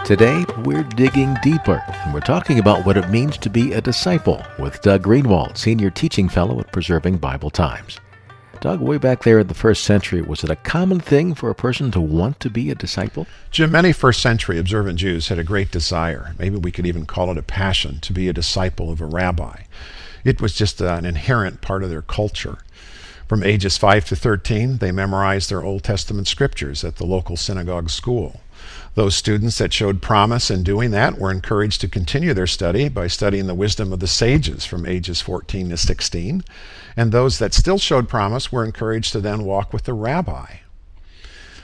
Today, we're digging deeper, and we're talking about what it means to be a disciple with Doug Greenwald, Senior Teaching Fellow at Preserving Bible Times. Doug, way back there in the first century, was it a common thing for a person to want to be a disciple? Jim, many first century observant Jews had a great desire, maybe we could even call it a passion, to be a disciple of a rabbi. It was just an inherent part of their culture. From ages 5 to 13, they memorized their Old Testament scriptures at the local synagogue school. Those students that showed promise in doing that were encouraged to continue their study by studying the wisdom of the sages from ages 14 to 16. And those that still showed promise were encouraged to then walk with the rabbi.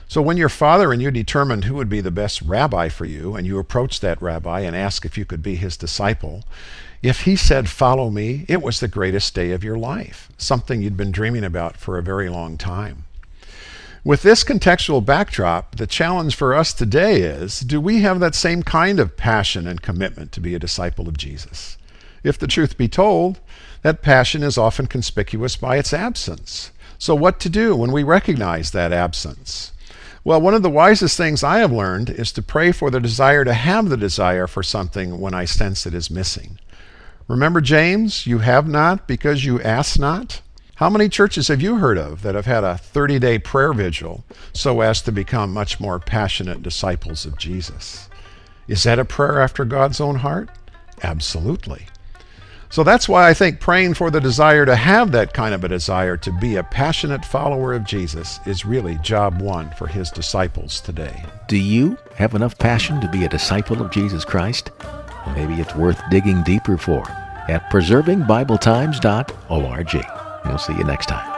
So when your father and you determined who would be the best rabbi for you, and you approached that rabbi and asked if you could be his disciple, if he said, "Follow me," it was the greatest day of your life, something you'd been dreaming about for a very long time. With this contextual backdrop, the challenge for us today is, do we have that same kind of passion and commitment to be a disciple of Jesus? If the truth be told, that passion is often conspicuous by its absence. So what to do when we recognize that absence? Well, one of the wisest things I have learned is to pray for the desire to have the desire for something when I sense it is missing. Remember James, you have not because you ask not? How many churches have you heard of that have had a 30-day prayer vigil so as to become much more passionate disciples of Jesus? Is that a prayer after God's own heart? Absolutely. So that's why I think praying for the desire to have that kind of a desire to be a passionate follower of Jesus is really job one for his disciples today. Do you have enough passion to be a disciple of Jesus Christ? Well, maybe it's worth digging deeper for at preservingbibletimes.org. We'll see you next time.